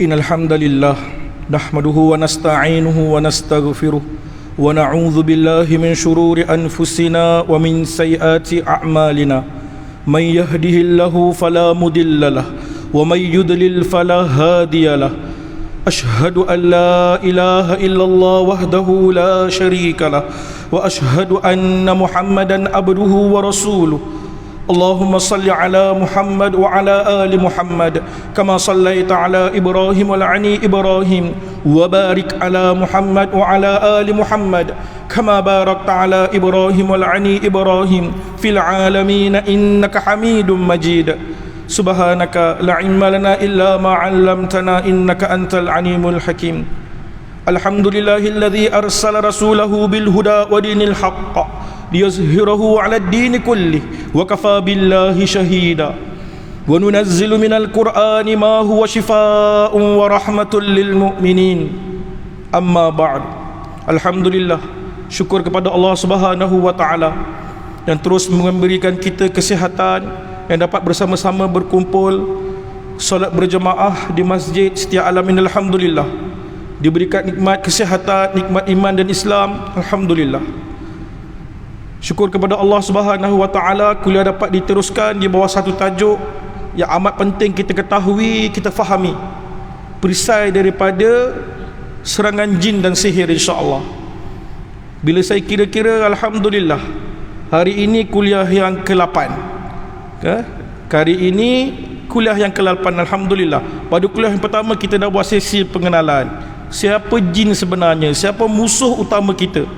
إن الحمد لله نحمده ونستعينه ونستغفره ونعوذ بالله من شرور أنفسنا ومن سيئات أعمالنا من يهده الله فلا مضل له ومن يضلل فلا هادي له أشهد أن لا إله إلا الله وحده لا شريك له وأشهد أن محمدا عبده ورسوله اللهم صل على محمد وعلى آل محمد كما صليت على إبراهيم وعلى إبراهيم وبارك على محمد وعلى آل محمد كما باركت على إبراهيم وعلى إبراهيم في العالمين إنك حميد مجيد سبحانك لا علم لنا إلا ما علمتنا إنك أنت العليم الحكيم الحمد لله الذي أرسل رسوله بالهدى ودين الحق ليظهره على الدين كله وكفى بالله شهيدا وننزل من القرآن ما هو شفاء ورحمة للمؤمنين أما بعد Alhamdulillah, syukur kepada Allah Subhanahu wa taala yang terus memberikan kita kesihatan yang dapat bersama-sama berkumpul solat berjemaah di masjid Setia Alam ini. Alhamdulillah, diberikan nikmat kesihatan, nikmat iman dan Islam. Alhamdulillah, syukur kepada Allah Subhanahu wa taala kuliah dapat diteruskan di bawah satu tajuk yang amat penting kita ketahui, kita fahami, perisai daripada serangan jin dan sihir insya-Allah. Bila saya kira-kira, alhamdulillah, hari ini kuliah yang ke-8. Hari ini kuliah yang ke-8, alhamdulillah. Pada kuliah yang pertama kita dah buat sesi pengenalan siapa jin sebenarnya, siapa musuh utama kita.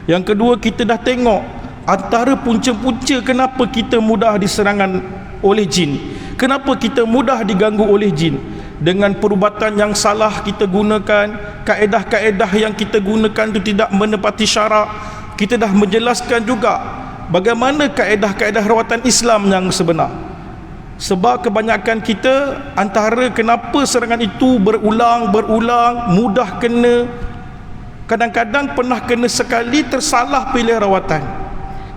Yang kedua, kita dah tengok antara punca-punca kenapa kita mudah diserangan oleh jin, kenapa kita mudah diganggu oleh jin. Dengan perubatan yang salah kita gunakan, kaedah-kaedah yang kita gunakan itu tidak menepati syarak. Kita dah menjelaskan juga bagaimana kaedah-kaedah rawatan Islam yang sebenar. Sebab kebanyakan kita, antara kenapa serangan itu berulang, mudah kena, kadang-kadang pernah kena sekali, tersalah pilih rawatan.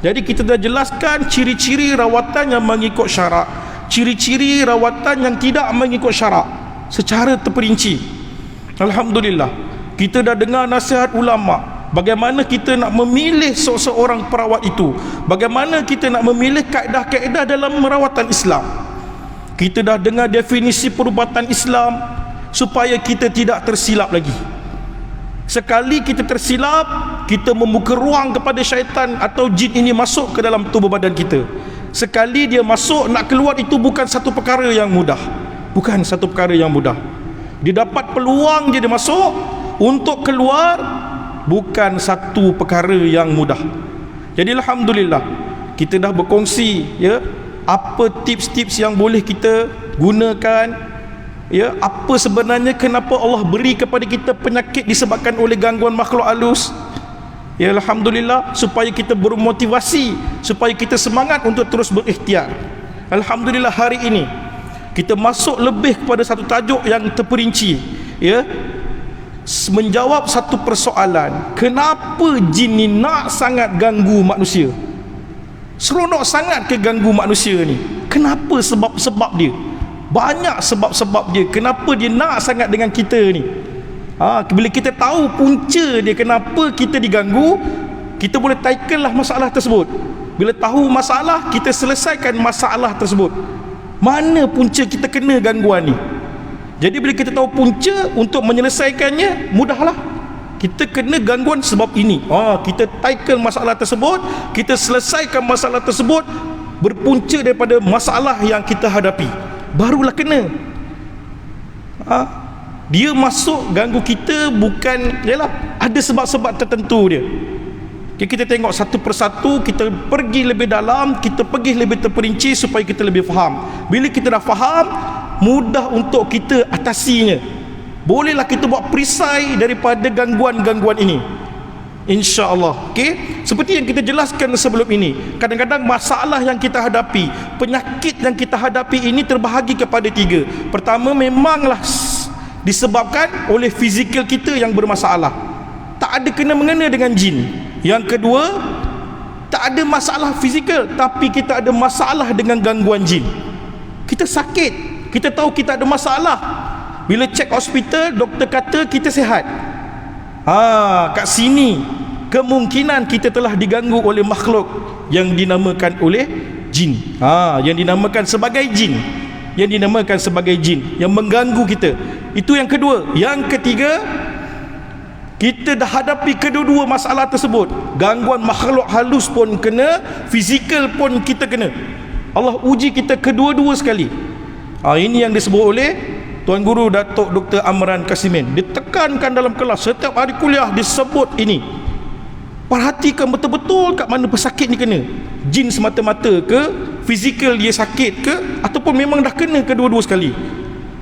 Jadi kita dah jelaskan ciri-ciri rawatan yang mengikut syarak, ciri-ciri rawatan yang tidak mengikut syarak secara terperinci. Alhamdulillah, kita dah dengar nasihat ulama bagaimana kita nak memilih seorang perawat itu, bagaimana kita nak memilih kaedah-kaedah dalam merawatan Islam. Kita dah dengar definisi perubatan Islam supaya kita tidak tersilap lagi. Sekali kita tersilap, kita membuka ruang kepada syaitan atau jin ini masuk ke dalam tubuh badan kita. Sekali dia masuk, nak keluar itu bukan satu perkara yang mudah. Bukan satu perkara yang mudah. Dia dapat peluang dia masuk, untuk keluar bukan satu perkara yang mudah. Jadi alhamdulillah, kita dah berkongsi ya apa tips-tips yang boleh kita gunakan, ya apa sebenarnya kenapa Allah beri kepada kita penyakit disebabkan oleh gangguan makhluk halus. Ya alhamdulillah, supaya kita bermotivasi, supaya kita semangat untuk terus berikhtiar. Alhamdulillah, hari ini kita masuk lebih kepada satu tajuk yang terperinci, ya, menjawab satu persoalan, kenapa jin ni nak sangat ganggu manusia, seronok sangat ke ganggu manusia ni. Kenapa sebab-sebab dia? Banyak sebab-sebab dia kenapa dia nak sangat dengan kita ni. Bila kita tahu punca dia kenapa kita diganggu, kita boleh tackle lah masalah tersebut. Bila tahu masalah, kita selesaikan masalah tersebut. Mana punca kita kena gangguan ni? Jadi bila kita tahu punca, untuk menyelesaikannya mudahlah. Kita kena gangguan sebab ini. Kita tackle masalah tersebut, kita selesaikan masalah tersebut berpunca daripada masalah yang kita hadapi. Barulah kena. Dia masuk ganggu kita bukan, yalah, ada sebab-sebab tertentu dia. Kita tengok satu persatu, kita pergi lebih dalam, kita pergi lebih terperinci supaya kita lebih faham. Bila kita dah faham, mudah untuk kita atasinya. Bolehlah kita buat perisai daripada gangguan-gangguan ini, insya-Allah. Okey, seperti yang kita jelaskan sebelum ini, kadang-kadang masalah yang kita hadapi, penyakit yang kita hadapi ini terbahagi kepada 3. Pertama, memanglah disebabkan oleh fizikal kita yang bermasalah, tak ada kena mengena dengan jin. Yang kedua, tak ada masalah fizikal, tapi kita ada masalah dengan gangguan jin. Kita sakit, kita tahu kita ada masalah, Bila cek hospital, doktor kata kita sihat. Kat sini kemungkinan kita telah diganggu oleh makhluk yang dinamakan oleh jin. Yang dinamakan sebagai jin. Yang dinamakan sebagai jin yang mengganggu kita. Itu yang kedua. Yang ketiga, kita dah hadapi kedua-dua masalah tersebut. Gangguan makhluk halus pun kena, fizikal pun kita kena. Allah uji kita kedua-dua sekali. Ini yang disebut oleh Tuan Guru Datuk Dr. Amran Kasimin. Ditekankan dalam kelas, setiap hari kuliah disebut ini. Perhatikan betul-betul kat mana pesakit ni kena. Jin semata-mata ke, fizikal dia sakit ke, ataupun memang dah kena kedua-dua sekali.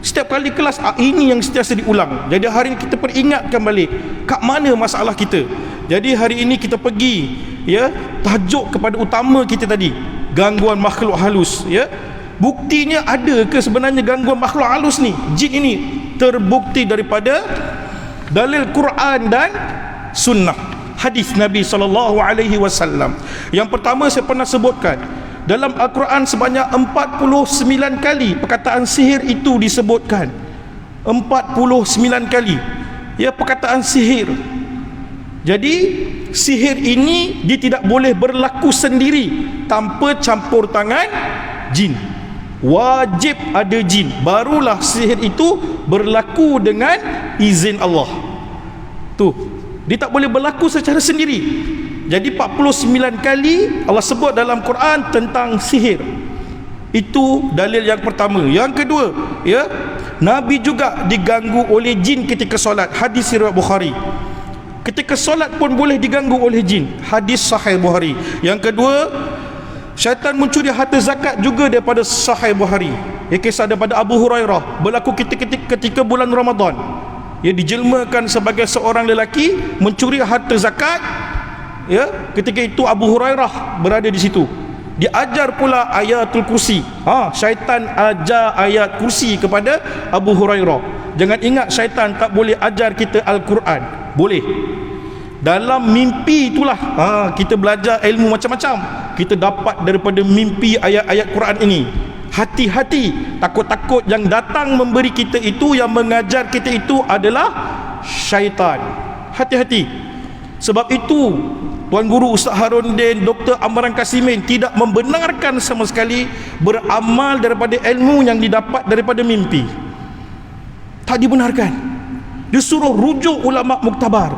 Setiap kali kelas, ini yang sentiasa diulang. Jadi hari ini kita peringatkan balik kat mana masalah kita. Jadi hari ini kita pergi, tajuk kepada utama kita tadi, gangguan makhluk halus. Buktinya ada ke sebenarnya gangguan makhluk halus ni, jin ini? Terbukti daripada dalil Quran dan sunnah, hadis Nabi SAW. Yang pertama saya pernah sebutkan, dalam Al-Quran sebanyak 49 kali perkataan sihir itu disebutkan. 49 kali perkataan sihir. Jadi sihir ini dia tidak boleh berlaku sendiri tanpa campur tangan jin. Wajib ada jin, barulah sihir itu berlaku dengan izin Allah. Dia tak boleh berlaku secara sendiri. Jadi 49 kali Allah sebut dalam Quran tentang sihir. Itu dalil yang pertama. Yang kedua, Nabi juga diganggu oleh jin ketika solat. Hadis riwayat Bukhari. Ketika solat pun boleh diganggu oleh jin. Hadis sahih Bukhari. Yang kedua, syaitan mencuri harta zakat juga daripada sahih Bukhari. Kisah daripada Abu Hurairah berlaku ketika bulan Ramadan. Dijelmakan sebagai seorang lelaki mencuri harta zakat. Ketika itu Abu Hurairah berada di situ. Diajar pula ayatul kursi. Syaitan ajar ayat kursi kepada Abu Hurairah. Jangan ingat syaitan tak boleh ajar kita Al-Quran. Boleh. Dalam mimpi itulah kita belajar ilmu macam-macam. Kita dapat daripada mimpi ayat-ayat Quran ini. Hati-hati, takut-takut yang datang memberi kita itu, yang mengajar kita itu adalah syaitan. Hati-hati. Sebab itu Tuan Guru Ustaz Harundin, Dr. Amran Kasimin tidak membenarkan sama sekali beramal daripada ilmu yang didapat daripada mimpi. Tak dibenarkan. Dia suruh rujuk ulama muktabar.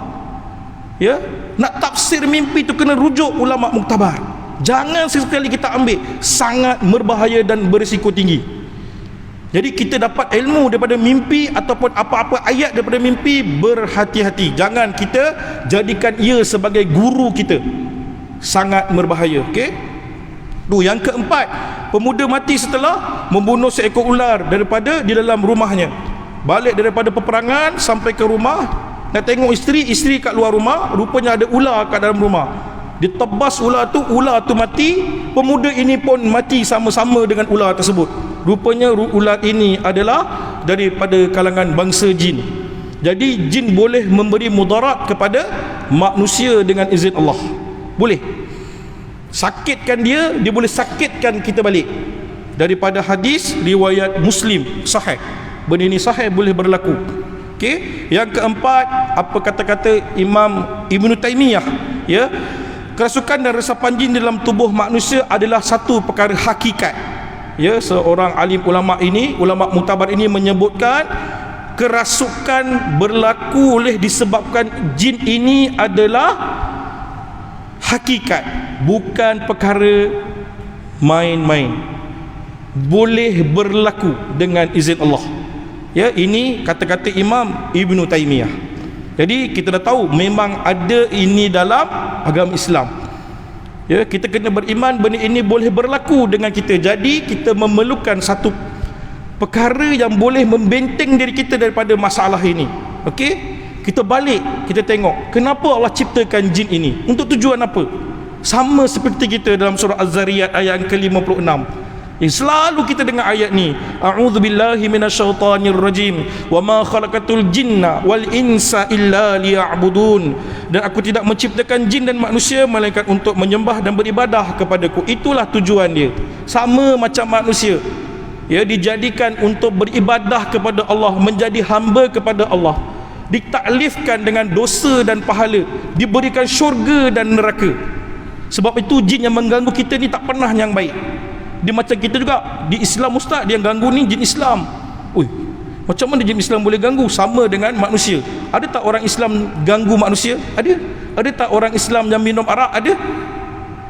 Nak tafsir mimpi itu kena rujuk ulama muktabar. Jangan sesekali kita ambil, sangat berbahaya dan berisiko tinggi. Jadi kita dapat ilmu daripada mimpi ataupun apa-apa ayat daripada mimpi, berhati-hati. Jangan kita jadikan ia sebagai guru kita. Sangat berbahaya. Yang keempat, pemuda mati setelah membunuh seekor ular daripada di dalam rumahnya. Balik daripada peperangan sampai ke rumah, nak tengok isteri kat luar rumah, rupanya ada ular kat dalam rumah. Ditebas ular tu mati. Pemuda ini pun mati sama-sama dengan ular tersebut. Rupanya ular ini adalah daripada kalangan bangsa jin. Jadi jin boleh memberi mudarat kepada manusia dengan izin Allah. Boleh. Sakitkan dia boleh sakitkan kita balik. Daripada hadis riwayat Muslim sahih. Benda ini sahih, boleh berlaku. Yang keempat, apa kata-kata Imam Ibn Taymiyah, kerasukan dan resapan jin dalam tubuh manusia adalah satu perkara hakikat. Seorang alim ulama ini, ulama muktabar ini menyebutkan kerasukan berlaku oleh disebabkan jin ini adalah hakikat, bukan perkara main-main. Boleh berlaku dengan izin Allah. Ini kata-kata Imam Ibn Taymiyah. Jadi kita dah tahu memang ada ini dalam agama Islam. Kita kena beriman benda ini boleh berlaku dengan kita. Jadi kita memerlukan satu perkara yang boleh membenteng diri kita daripada masalah ini. Kita balik, kita tengok kenapa Allah ciptakan jin ini, untuk tujuan apa. Sama seperti kita dalam surah Az-Zariyat ayat yang ke-56. Selalu kita dengar ayat ni, a'udzubillahi minasyaitonir rajim, wa ma khalaqatul jinna wal insa illa liya'budun, dan aku tidak menciptakan jin dan manusia melainkan untuk menyembah dan beribadah kepadaku. Itulah tujuan dia, sama macam manusia. ya, dijadikan untuk beribadah kepada Allah, menjadi hamba kepada Allah, ditaklifkan dengan dosa dan pahala, diberikan syurga dan neraka. Sebab itu jin yang mengganggu kita ni tak pernah yang baik. Dia macam kita juga di Islam, ustaz, dia yang ganggu ni jin Islam. Ui, macam mana jin Islam boleh ganggu? Sama dengan manusia. Ada tak orang Islam ganggu manusia? Ada. Ada tak orang Islam yang minum arak? Ada.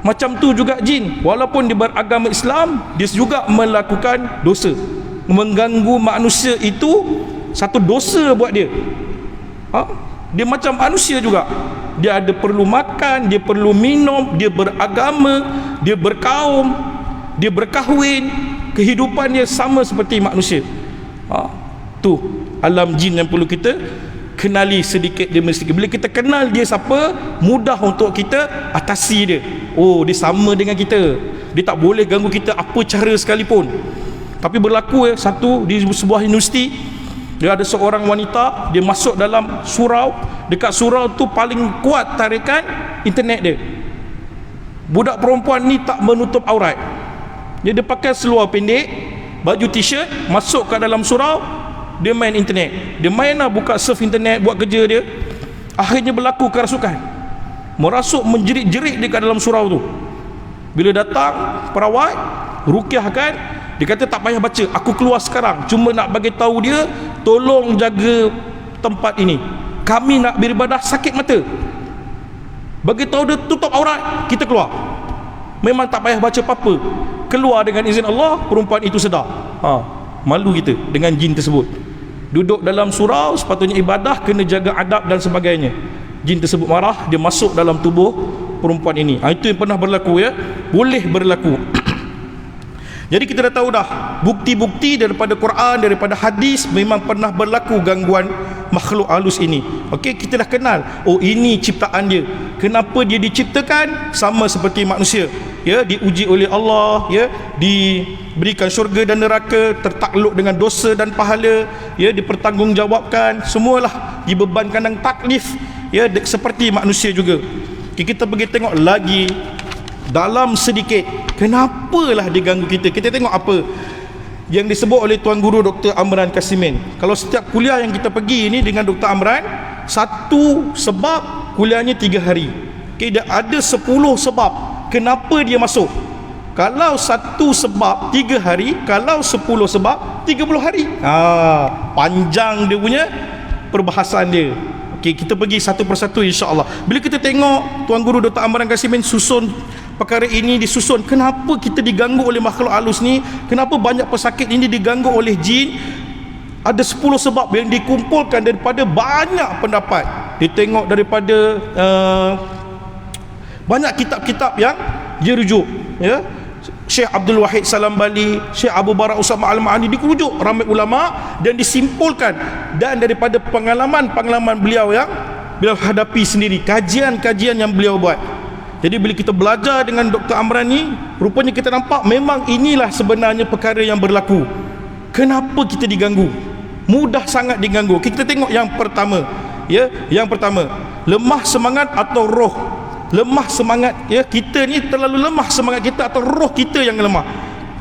Macam tu juga jin, walaupun dia beragama Islam, dia juga melakukan dosa. Mengganggu manusia itu satu dosa buat dia. Dia macam manusia juga. Dia ada perlu makan, dia perlu minum, dia beragama, dia berkaum, dia berkahwin. Kehidupan dia sama seperti manusia. Tu alam jin yang perlu kita kenali sedikit demi sedikit. Bila kita kenal dia siapa, mudah untuk kita atasi dia. Oh, dia sama dengan kita, dia tak boleh ganggu kita apa cara sekalipun. Tapi berlaku satu di sebuah universiti, dia ada seorang wanita, dia masuk dalam surau. Dekat surau tu paling kuat tarikan internet dia. Budak perempuan ni tak menutup aurat. Dia pakai seluar pendek, baju t-shirt, masuk kat dalam surau, dia main internet. Dia main lah, buka surf internet, buat kerja dia. Akhirnya berlaku kerasukan. Merasuk menjerit-jerit dekat dalam surau tu. Bila datang perawat, rukyahkan, dia kata tak payah baca, aku keluar sekarang, cuma nak bagi tahu dia tolong jaga tempat ini, kami nak beribadah, sakit mata. Bagi tahu dia tutup aurat, kita keluar. Memang tak payah baca apa-apa, keluar dengan izin Allah. Perempuan itu sedar. Malu kita dengan jin tersebut. Duduk dalam surau, sepatutnya ibadah, kena jaga adab dan sebagainya. Jin tersebut marah, dia masuk dalam tubuh perempuan ini. Itu yang pernah berlaku, ya, boleh berlaku. Jadi kita dah tahu dah bukti-bukti daripada Quran, daripada hadis, memang pernah berlaku gangguan makhluk halus ini. Okey, kita dah kenal, oh ini ciptaan dia. Kenapa dia diciptakan sama seperti manusia, ya, diuji oleh Allah, ya, diberikan syurga dan neraka, tertakluk dengan dosa dan pahala, ya, dipertanggungjawabkan, semualah dibebankan dengan taklif, ya, seperti manusia juga. Kita pergi tengok lagi dalam sedikit, kenapalah diganggu kita. Kita tengok apa yang disebut oleh Tuan Guru Dr. Amran Kasimin. Kalau setiap kuliah yang kita pergi ni dengan Dr. Amran, satu sebab kuliahnya 3 hari. Okay, ada 10 sebab kenapa dia masuk. Kalau satu sebab 3 hari, kalau 10 sebab 30 hari. Panjang dia punya perbahasan dia. Okay, kita pergi satu persatu insya-Allah. Bila kita tengok Tuan Guru Dr. Amran Kasimin susun perkara ini, disusun kenapa kita diganggu oleh makhluk halus ni, kenapa banyak pesakit ini diganggu oleh jin. Ada 10 sebab yang dikumpulkan daripada banyak pendapat. Dia tengok daripada banyak kitab-kitab yang dia rujuk, ya. Syekh Abdul Wahid Salam Bali, Syekh Abu Barak Usama Al-Ma'ani, dikurujuk ramai ulama dan disimpulkan, dan daripada pengalaman-pengalaman beliau yang beliau hadapi sendiri, kajian-kajian yang beliau buat. Jadi bila kita belajar dengan Dr. Amran ni, rupanya kita nampak memang inilah sebenarnya perkara yang berlaku. Kenapa kita diganggu? Mudah sangat diganggu. Kita tengok yang pertama, ya, yang pertama, lemah semangat atau roh. Lemah semangat, ya, kita ni terlalu lemah semangat kita atau roh kita yang lemah.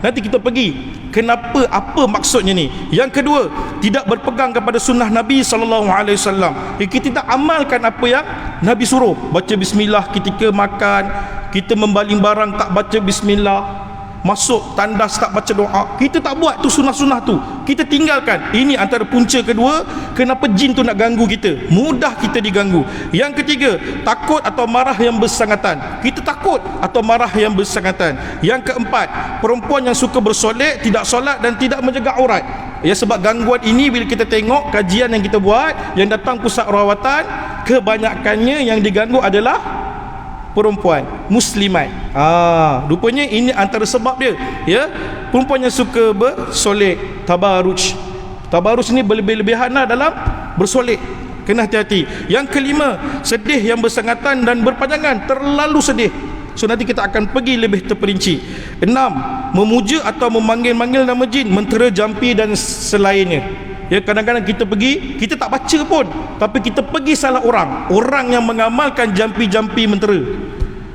Nanti kita pergi kenapa, apa maksudnya ni. Yang kedua, tidak berpegang kepada sunnah Nabi SAW. Kita tidak amalkan apa yang Nabi suruh. Baca bismillah ketika makan, kita membaling barang tak baca bismillah, masuk tandas tak baca doa, kita tak buat tu sunnah-sunnah tu, kita tinggalkan. Ini antara punca kedua kenapa jin tu nak ganggu kita, mudah kita diganggu. Yang ketiga, takut atau marah yang bersangatan. Kita takut atau marah yang bersangatan. Yang keempat, perempuan yang suka bersolek, tidak solat dan tidak menjaga aurat. Ya, sebab gangguan ini bila kita tengok kajian yang kita buat, yang datang pusat rawatan, kebanyakannya yang diganggu adalah perempuan muslimat. Rupanya ini antara sebab dia, ya. Perempuan yang suka bersolek, tabaruj. Tabaruj ni berlebih-lebihan dalam bersolek, kena hati-hati. Yang kelima, sedih yang bersangatan dan berpanjangan, terlalu sedih. So nanti kita akan pergi lebih terperinci. 6, memuja atau memanggil-manggil nama jin, mentera, jampi dan selainnya. Ya, kadang-kadang kita pergi, kita tak baca pun, tapi kita pergi salah orang. Orang yang mengamalkan jampi-jampi mentera,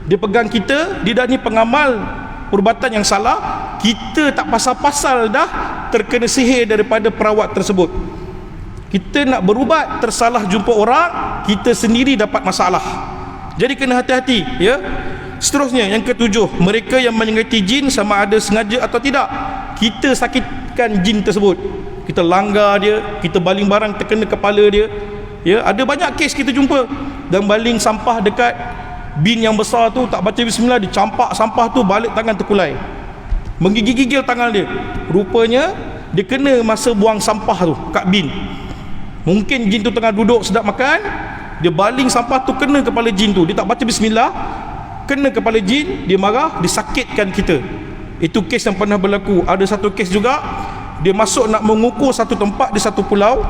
dia pegang kita, dia dah ni pengamal perubatan yang salah, kita tak pasal-pasal dah terkena sihir daripada perawat tersebut. Kita nak berubat, tersalah jumpa orang, kita sendiri dapat masalah. Jadi kena hati-hati, ya. Seterusnya, yang ketujuh, mereka yang menyakiti jin sama ada sengaja atau tidak. Kita sakitkan jin tersebut, kita langgar dia, kita baling barang terkena kepala dia, ya. Ada banyak kes kita jumpa, dan baling sampah dekat bin yang besar tu, tak baca bismillah, dicampak sampah tu, balik tangan terkulai, menggigil-gigil tangan dia. Rupanya dia kena masa buang sampah tu kat bin. Mungkin jin tu tengah duduk sedap makan, dia baling sampah tu kena kepala jin tu, dia tak baca bismillah, kena kepala jin, dia marah, dia sakitkan kita. Itu kes yang pernah berlaku. Ada satu kes juga, dia masuk nak mengukur satu tempat di satu pulau,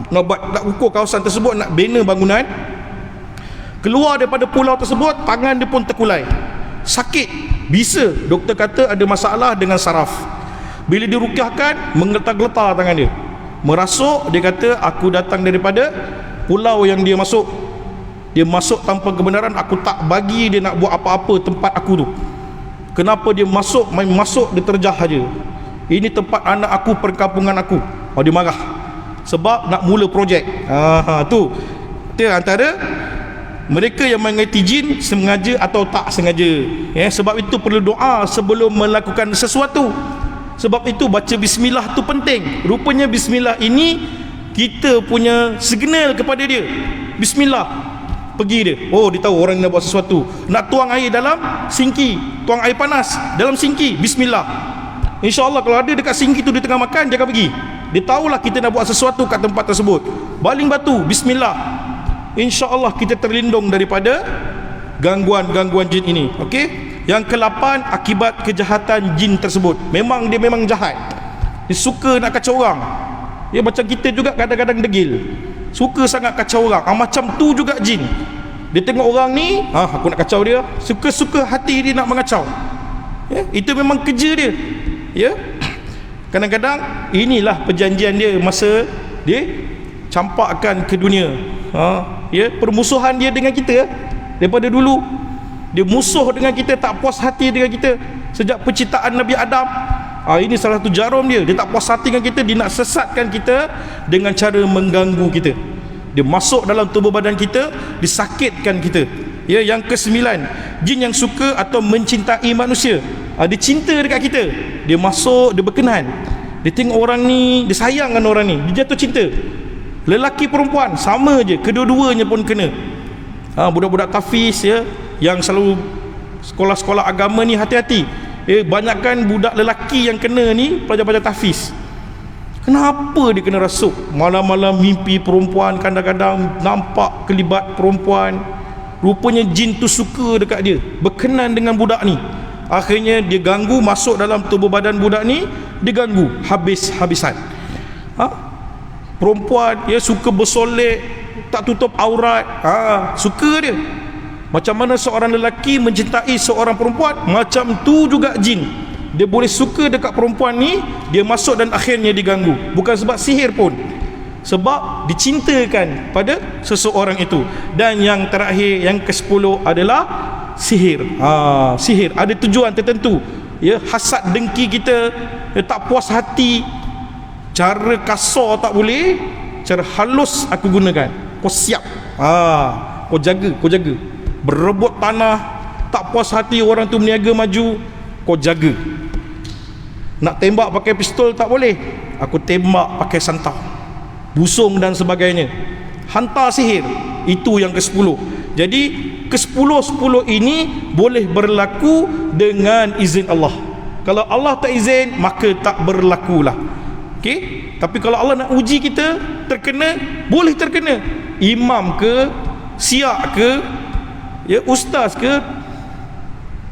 nak ukur kawasan tersebut, nak bina bangunan. Keluar daripada pulau tersebut, tangan dia pun terkulai, sakit, bisa. Doktor kata ada masalah dengan saraf. Bila dirukyahkan, menggetar-getar tangan dia, merasuk. Dia kata, aku datang daripada pulau yang dia masuk. Dia masuk tanpa kebenaran, aku tak bagi dia nak buat apa-apa tempat aku tu. Kenapa dia masuk, main masuk, dia terjah saja. Ini tempat anak aku, perkampungan aku. Dia marah sebab nak mula projek. Tu dia antara mereka yang mengingati jin sengaja atau tak sengaja, ya. Sebab itu perlu doa sebelum melakukan sesuatu. Sebab itu baca bismillah tu penting. Rupanya bismillah ini kita punya signal kepada dia. Bismillah, pergi dia. Dia tahu orang nak buat sesuatu. Nak tuang air dalam sinki, tuang air panas dalam sinki, bismillah. InsyaAllah kalau ada dekat sinki tu, dia tengah makan, jangan pergi. Dia tahulah kita nak buat sesuatu kat tempat tersebut. Baling batu, bismillah. InsyaAllah kita terlindung daripada gangguan-gangguan jin ini. Okey. Yang ke-8, akibat kejahatan jin tersebut. Memang dia memang jahat. Dia suka nak kacau orang. Dia macam kita juga kadang-kadang degil, suka sangat kacau orang. Macam tu juga jin. Dia tengok orang ni, aku nak kacau dia. Suka-suka hati dia nak mengacau, ya. Itu memang kerja dia, ya. Kadang-kadang inilah perjanjian dia masa dia campakkan ke dunia, ya. Permusuhan dia dengan kita daripada dulu. Dia musuh dengan kita, tak puas hati dengan kita sejak penciptaan Nabi Adam. Ini salah satu jarum dia. Dia tak puas hati dengan kita, dia nak sesatkan kita dengan cara mengganggu kita. Dia masuk dalam tubuh badan kita, disakitkan kita, ya. Yang ke-9, jin yang suka atau mencintai manusia. Dia cinta dekat kita, dia masuk, dia berkenan, dia tengok orang ni, dia sayangkan orang ni, dia jatuh cinta. Lelaki perempuan sama je, kedua-duanya pun kena. Budak-budak tafiz, ya, yang selalu sekolah-sekolah agama ni, hati-hati. Banyakkan budak lelaki yang kena ni pelajar-pelajar tafiz. Kenapa dia kena rasuk? Malam-malam mimpi perempuan, kadang-kadang nampak kelibat perempuan. Rupanya jin tu suka dekat dia, berkenan dengan budak ni. Akhirnya dia ganggu, masuk dalam tubuh badan budak ni, dia ganggu habis-habisan. Perempuan, ya, suka bersolek, tak tutup aurat, suka dia. Macam mana seorang lelaki mencintai seorang perempuan, macam tu juga jin. Dia boleh suka dekat perempuan ni, dia masuk dan akhirnya diganggu. Bukan sebab sihir pun, sebab dicintakan pada seseorang itu. Dan yang terakhir, yang ke-10 adalah sihir. Sihir ada tujuan tertentu, ya. Hasad dengki kita, tak puas hati. Cara kasar tak boleh, cara halus aku gunakan. Kau siap, kau jaga. Berebut tanah, tak puas hati orang tu meniaga maju, kau jaga. Nak tembak pakai pistol tak boleh, aku tembak pakai santau, busung dan sebagainya. Hantar sihir. Itu yang ke-10. Jadi ke-10 ini boleh berlaku dengan izin Allah. Kalau Allah tak izin, maka tak berlakulah. Okey? Tapi kalau Allah nak uji kita, terkena, boleh terkena. Imam ke, siak ke, ya, ustaz ke,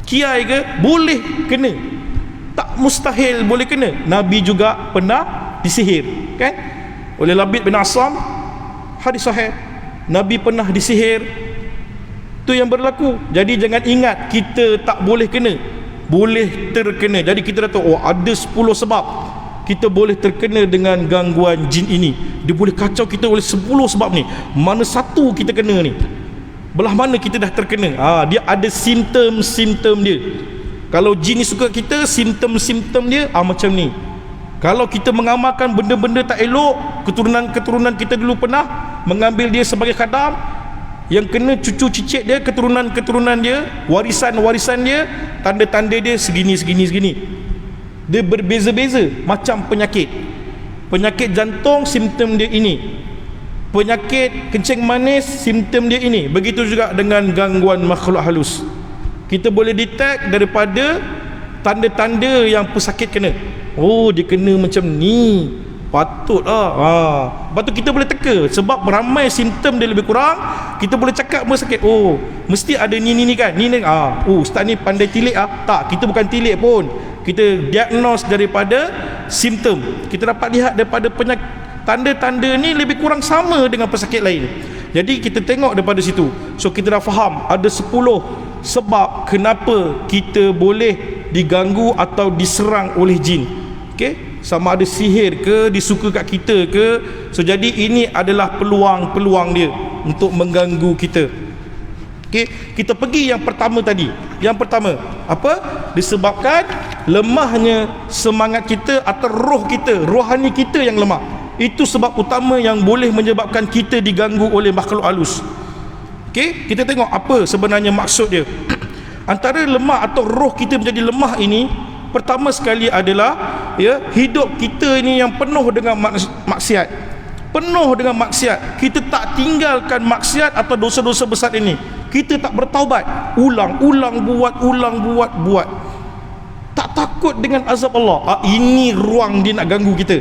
kiai ke, boleh kena. Tak mustahil boleh kena. Nabi juga pernah disihir, kan, oleh Labid bin Asam. Hadis sahih, Nabi pernah disihir. Itu yang berlaku. Jadi jangan ingat kita tak boleh kena, boleh terkena. Jadi kita dah tahu, ada 10 sebab kita boleh terkena dengan gangguan jin ini. Dia boleh kacau kita oleh 10 sebab ni. Mana satu kita kena ni, belah mana kita dah terkena. Dia ada simptom-simptom dia. Kalau jin ni suka kita, simptom-simptom dia macam ni. Kalau kita mengamalkan benda-benda tak elok, keturunan-keturunan kita dulu pernah mengambil dia sebagai khadam, yang kena cucu cicit dia, keturunan-keturunan dia, warisan-warisan dia, tanda-tanda dia segini. Dia berbeza-beza macam penyakit. Penyakit jantung, simptom dia ini. Penyakit kencing manis, simptom dia ini. Begitu juga dengan gangguan makhluk halus. Kita boleh detect daripada tanda-tanda yang pesakit kena. Oh, dia kena macam ni, patutlah. Lepas tu kita boleh teka. Sebab ramai simptom dia lebih kurang, kita boleh cakap pesakit. Oh, mesti ada ni kan, ni. Oh, ustaz ni pandai tilik tak, kita bukan tilik pun. Kita diagnose daripada simptom. Kita dapat lihat daripada tanda-tanda ni lebih kurang sama dengan pesakit lain. Jadi kita tengok daripada situ. So kita dah faham ada 10 sebab kenapa kita boleh diganggu atau diserang oleh jin. Okey, sama ada sihir ke, disuka kat kita ke. So jadi ini adalah peluang-peluang dia untuk mengganggu kita. Okey, kita pergi yang pertama tadi. Yang pertama, apa? Disebabkan lemahnya semangat kita atau roh kita, rohani kita yang lemah. Itu sebab utama yang boleh menyebabkan kita diganggu oleh makhluk halus. Okey, kita tengok apa sebenarnya maksud dia. Antara lemah atau roh kita menjadi lemah ini, pertama sekali adalah hidup kita ini yang penuh dengan maksiat. Penuh dengan maksiat. Kita tak tinggalkan maksiat atau dosa-dosa besar ini. Kita tak bertaubat. Ulang buat. Tak takut dengan azab Allah. Ini ruang dia nak ganggu kita.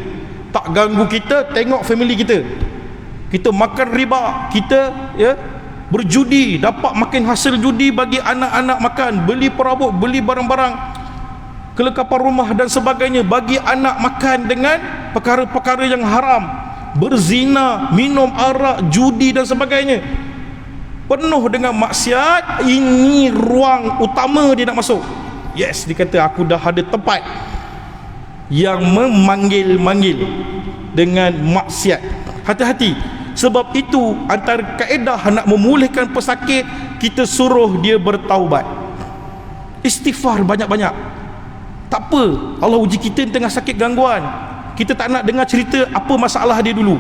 Tak ganggu kita, tengok family kita. Kita makan riba, kita berjudi, dapat makin hasil judi bagi anak-anak makan, beli perabot, beli barang-barang kelengkapan rumah dan sebagainya, bagi anak makan dengan perkara-perkara yang haram, berzina, minum arak, judi dan sebagainya. Penuh dengan maksiat. Ini ruang utama dia nak masuk. Yes, dia kata aku dah ada tempat yang memanggil-manggil dengan maksiat. Hati-hati. Sebab itu antara kaedah nak memulihkan pesakit, kita suruh dia bertaubat, istighfar banyak-banyak. Tak apa, Allah uji kita tengah sakit gangguan, kita tak nak dengar cerita apa masalah dia dulu.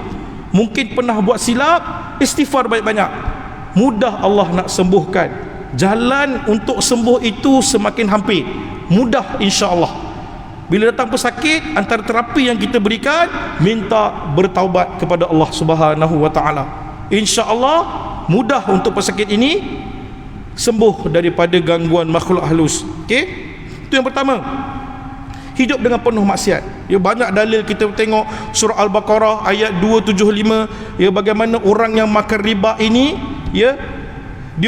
Mungkin pernah buat silap, istighfar banyak-banyak. Mudah Allah nak sembuhkan. Jalan untuk sembuh itu semakin hampir, mudah insya-Allah. Bila datang pesakit, antara terapi yang kita berikan, minta bertaubat kepada Allah Subhanahu wa taala. Insya-Allah mudah untuk pesakit ini sembuh daripada gangguan makhluk halus. Okey? Itu yang pertama. Hidup dengan penuh maksiat. Banyak dalil kita tengok surah Al-Baqarah ayat 275, bagaimana orang yang makan riba ini, dia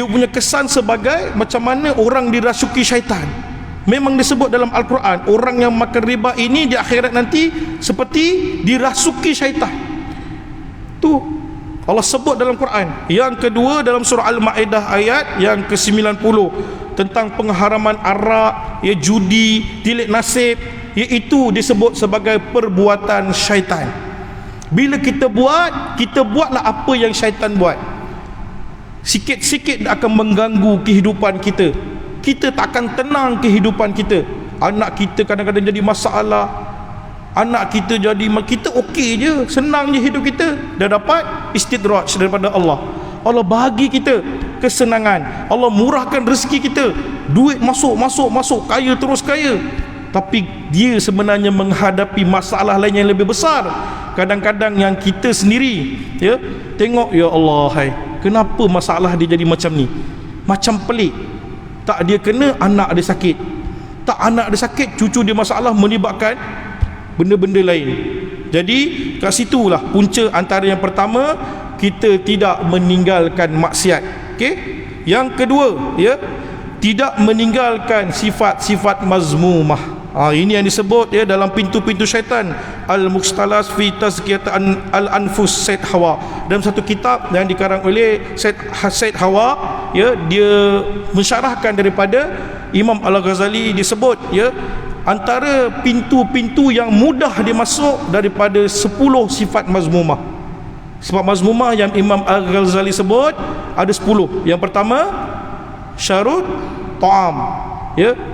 punya kesan sebagai macam mana orang dirasuki syaitan. Memang disebut dalam Al-Quran, orang yang makan riba ini di akhirat nanti seperti dirasuki syaitan. Tu Allah sebut dalam Quran. Yang kedua dalam surah Al-Ma'idah ayat yang ke-90 tentang pengharaman arak, judi, tilik nasib, iaitu disebut sebagai perbuatan syaitan. Bila kita buatlah apa yang syaitan buat. Sikit-sikit akan mengganggu kehidupan kita. Kita tak akan tenang kehidupan kita. Anak kita kadang-kadang jadi masalah. Anak kita kita okey je, senang je hidup kita. Dah dapat istidraj daripada Allah. Allah bagi kita kesenangan. Allah murahkan rezeki kita. Duit masuk, kaya terus kaya. Tapi dia sebenarnya menghadapi masalah lain yang lebih besar. Kadang-kadang yang kita sendiri tengok, ya Allah, hai, kenapa masalah dia jadi macam ni? Macam pelik. Tak dia kena, anak dia sakit. Tak anak dia sakit, cucu dia masalah, melibatkan benda-benda lain. Jadi kat situlah punca antara yang pertama, kita tidak meninggalkan maksiat. Okey? Yang kedua, tidak meninggalkan sifat-sifat mazmumah. Ini yang disebut dalam pintu-pintu syaitan, Al-Mukhtalas fi Tazkiyat Al-Anfus Said Hawa. Dalam satu kitab yang dikarang oleh Said Hawa, dia mensyarahkan daripada Imam Al-Ghazali, disebut antara pintu-pintu yang mudah dimasuk daripada 10 sifat mazmumah. Sifat mazmumah yang Imam Al-Ghazali sebut ada 10. Yang pertama, syarut ta'am,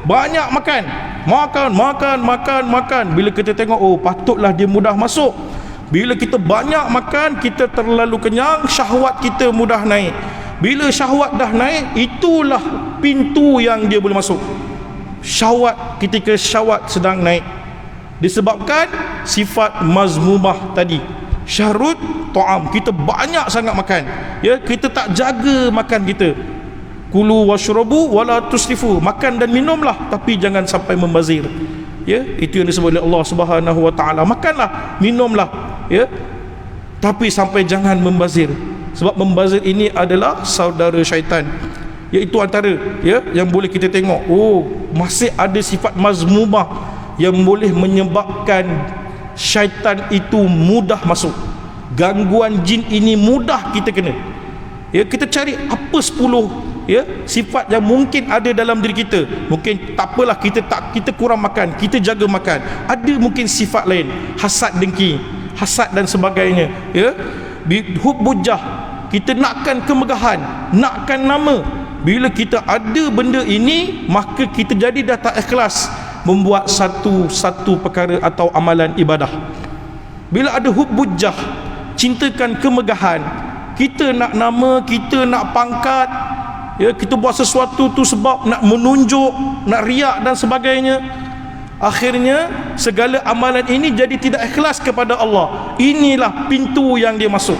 banyak makan. Makan. Bila kita tengok, oh patutlah dia mudah masuk. Bila kita banyak makan, kita terlalu kenyang, syahwat kita mudah naik. Bila syahwat dah naik, itulah pintu yang dia boleh masuk. Syahwat, ketika syahwat sedang naik, disebabkan sifat mazmumah tadi, syarut ta'am, kita banyak sangat makan, ya, kita tak jaga makan kita. Kulu washrabu wala tusrifu, makan dan minumlah tapi jangan sampai membazir, ya, itu yang disebut oleh Allah Subhanahu wa taala. Makanlah, minumlah, ya, tapi sampai jangan membazir, sebab membazir ini adalah saudara syaitan. Iaitu antara, ya, yang boleh kita tengok, oh masih ada sifat mazmumah yang boleh menyebabkan syaitan itu mudah masuk. Gangguan jin ini mudah kita kena. Ya, kita cari apa 10, ya, sifat yang mungkin ada dalam diri kita. Mungkin tak apalah, kita kurang makan, kita jaga makan. Ada mungkin sifat lain, hasad dengki, hasad dan sebagainya, ya. Hubbujah, kita nakkan kemegahan, nakkan nama. Bila kita ada benda ini, maka kita jadi dah tak ikhlas membuat satu perkara atau amalan ibadah. Bila ada hubbujah, cintakan kemegahan, kita nak nama, kita nak pangkat, ya, kita buat sesuatu tu sebab nak menunjuk, nak riak dan sebagainya. Akhirnya segala amalan ini jadi tidak ikhlas kepada Allah. Inilah pintu yang dia masuk.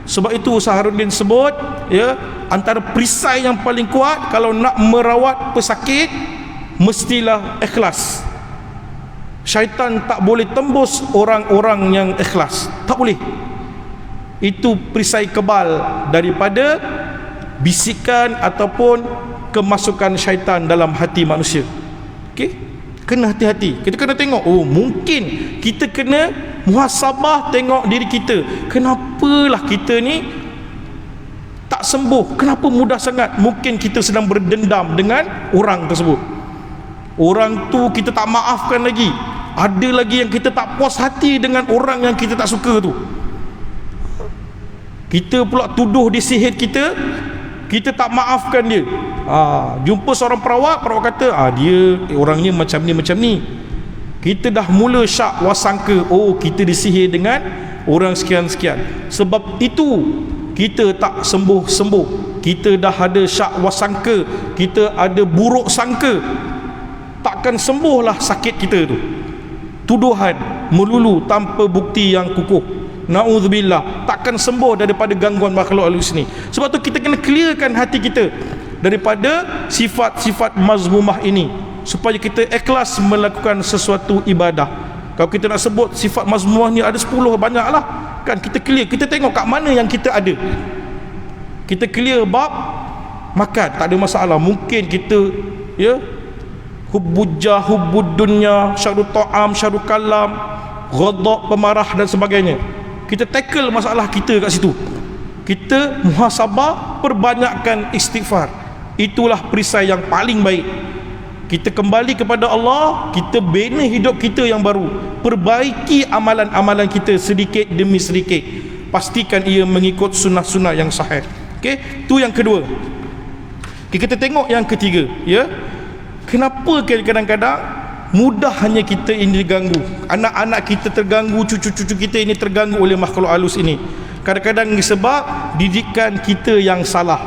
Sebab itu Saharuddin sebut, ya, antara perisai yang paling kuat kalau nak merawat pesakit, mestilah ikhlas. Syaitan tak boleh tembus orang-orang yang ikhlas, tak boleh. Itu perisai kebal daripada bisikan ataupun kemasukan syaitan dalam hati manusia. Okey, kena hati-hati. Kita kena tengok, oh mungkin kita kena muhasabah, tengok diri kita, kenapalah kita ni tak sembuh, kenapa mudah sangat. Mungkin kita sedang berdendam dengan orang tersebut, orang tu kita tak maafkan lagi. Ada lagi yang kita tak puas hati dengan orang yang kita tak suka tu, kita pula tuduh dia sihir kita, kita tak maafkan dia. Jumpa seorang perawat kata, dia orangnya macam ni. Kita dah mula syak wasangka, oh kita disihir dengan orang sekian-sekian. Sebab itu kita tak sembuh-sembuh. Kita dah ada syak wasangka, kita ada buruk sangka, takkan sembuhlah sakit kita tu. Tuduhan melulu tanpa bukti yang kukuh, na'udzubillah, takkan sembuh daripada gangguan makhluk halus ni. Sebab tu kita kena clearkan hati kita daripada sifat-sifat mazmumah ini, supaya kita ikhlas melakukan sesuatu ibadah. Kalau kita nak sebut sifat mazmumah ni ada 10, banyaklah kan. Kita clear, kita tengok kat mana yang kita ada. Kita clear bab makan, tak ada masalah. Mungkin kita, ya, hubbujah, hubbud dunya, syarut ta'am, syarut kalam, ghadab, pemarah dan sebagainya. Kita tackle masalah kita kat situ. Kita muhasabah, perbanyakkan istighfar. Itulah perisai yang paling baik. Kita kembali kepada Allah, kita bina hidup kita yang baru, perbaiki amalan-amalan kita sedikit demi sedikit. Pastikan ia mengikut sunnah-sunnah yang sahih. Okey, tu yang kedua. Okay, kita tengok yang ketiga, ya. Kenapa kadang-kadang mudahnya kita ini diganggu, anak-anak kita terganggu, cucu-cucu kita ini terganggu oleh makhluk halus ini? Kadang-kadang sebab didikan kita yang salah.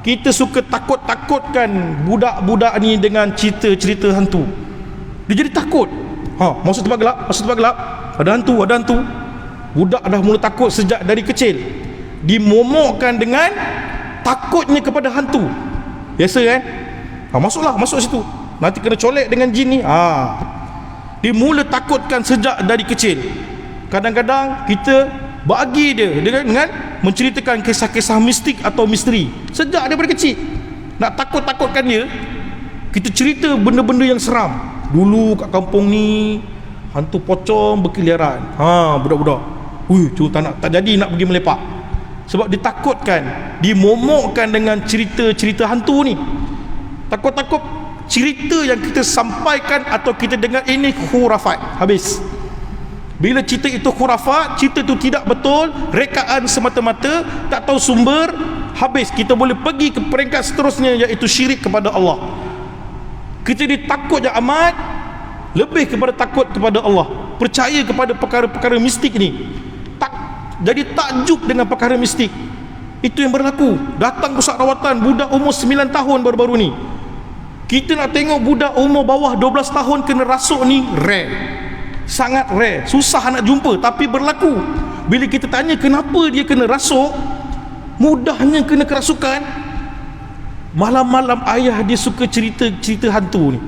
Kita suka takut-takutkan budak-budak ni dengan cerita-cerita hantu. Dia jadi takut. Masuk tempat gelap, ada hantu. Budak dah mula takut sejak dari kecil. Dimomokkan dengan takutnya kepada hantu. Biasa kan? Masuk situ, nanti kena colek dengan jin ni. Dia mula takutkan sejak dari kecil. Kadang-kadang kita bagi dia dengan menceritakan kisah-kisah mistik atau misteri sejak daripada kecil. Nak takut-takutkan dia, kita cerita benda-benda yang seram. Dulu kat kampung ni hantu pocong berkeliaran. Budak-budak, tu tak jadi nak pergi melepak. Sebab ditakutkan, dimomokkan dengan cerita-cerita hantu ni. Takut-takut cerita yang kita sampaikan atau kita dengar ini khurafat, habis. Bila cerita itu khurafat, cerita itu tidak betul, rekaan semata-mata, tak tahu sumber, habis. Kita boleh pergi ke peringkat seterusnya, iaitu syirik kepada Allah. Kita ni takut yang amat, lebih kepada takut kepada Allah, percaya kepada perkara-perkara mistik ni. Jadi takjub dengan perkara mistik. Itu yang berlaku. Datang pusat rawatan budak umur 9 tahun baru-baru ni. Kita nak tengok budak umur bawah 12 tahun kena rasuk ni rare. Sangat rare, susah nak jumpa, tapi berlaku. Bila kita tanya kenapa dia kena rasuk, mudahnya kena kerasukan. Malam-malam ayah dia suka cerita hantu ni.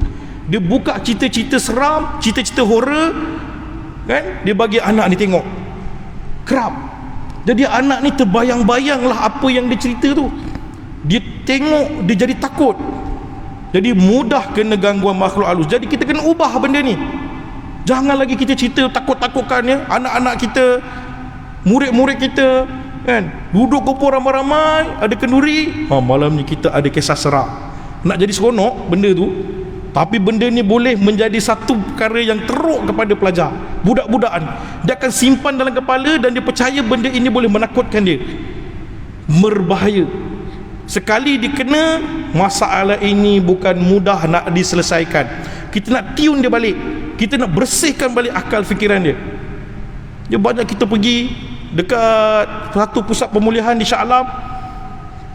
Dia buka cerita-cerita seram, cerita-cerita horror, kan? Dia bagi anak ni tengok. Kerap. Jadi anak ni terbayang-bayang lah apa yang dia cerita tu. Dia tengok, dia jadi takut. Jadi mudah kena gangguan makhluk halus. Jadi kita kena ubah benda ni. Jangan lagi kita cerita takut-takutkan ya. Anak-anak kita, murid-murid kita, kan, duduk kumpul ramai-ramai, ada kenduri. Malam ni kita ada kisah seram. Nak jadi seronok benda tu. Tapi benda ni boleh menjadi satu perkara yang teruk kepada pelajar, budak-budak ni. Dia akan simpan dalam kepala dan dia percaya benda ini boleh menakutkan dia. Berbahaya. Sekali dikena, masalah ini bukan mudah nak diselesaikan. Kita nak tune dia balik, kita nak bersihkan balik akal fikiran dia. Dia banyak kita pergi dekat satu pusat pemulihan di Shah Alam,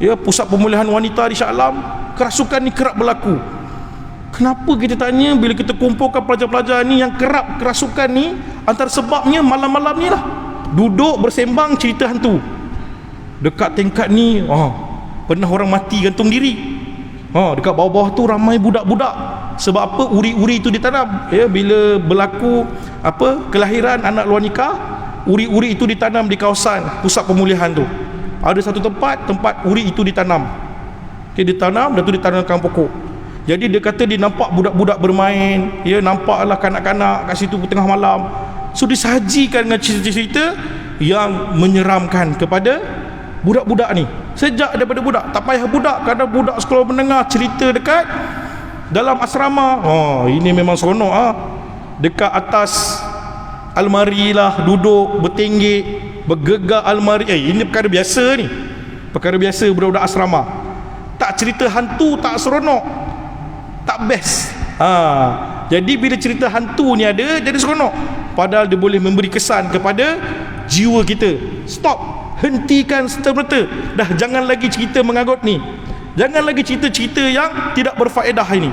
ya, pusat pemulihan wanita di Shah Alam. Kerasukan ni kerap berlaku. Kenapa kita tanya, bila kita kumpulkan pelajar-pelajar ni yang kerap kerasukan ni, antara sebabnya malam-malam ni lah, duduk bersembang cerita hantu. Dekat tingkat ni pernah orang mati gantung diri. Dekat bawah-bawah tu ramai budak-budak. Sebab apa? Uri-uri itu ditanam, ya, bila berlaku kelahiran anak luar nikah, uri-uri itu ditanam di kawasan pusat pemulihan tu. Ada satu tempat uri itu ditanam. Ditanam dan tu ditanamkan pokok. Jadi dia kata dia nampak budak-budak bermain, ya, nampaklah kanak-kanak kat situ tengah malam. So disajikan dengan cerita-cerita yang menyeramkan kepada budak-budak ni. Sejak daripada budak, tak payah budak, kadang budak sekolah menengah cerita dekat dalam asrama. Ini memang seronok dekat atas almari lah, duduk bertenggek, bergegar almari. Ini perkara biasa ni. Perkara biasa budak-budak asrama. Tak cerita hantu, tak seronok, tak best. Jadi bila cerita hantu ni ada, jadi seronok. Padahal dia boleh memberi kesan kepada jiwa kita. Stop, hentikan serta-merta. Dah jangan lagi cerita mengagut ni. Jangan lagi cerita-cerita yang tidak berfaedah ini.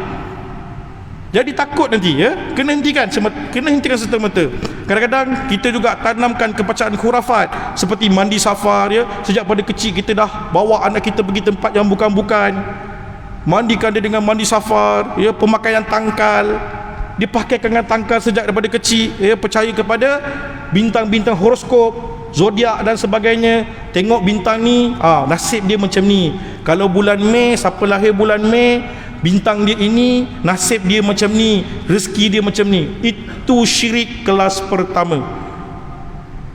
Jadi takut nanti, ya. Kena hentikan serta-merta. Kadang-kadang kita juga tanamkan kepercayaan khurafat seperti mandi safar, ya. Sejak pada kecil kita dah bawa anak kita pergi tempat yang bukan-bukan. Mandikan dia dengan mandi safar, ya, pemakaian tangkal, dipakaikan dengan tangkal sejak daripada kecil, ya, percaya kepada bintang-bintang horoskop, zodiak dan sebagainya. Tengok bintang ni, nasib dia macam ni. Kalau bulan Mei, siapa lahir bulan Mei, bintang dia ini, nasib dia macam ni, rezeki dia macam ni. Itu syirik kelas pertama.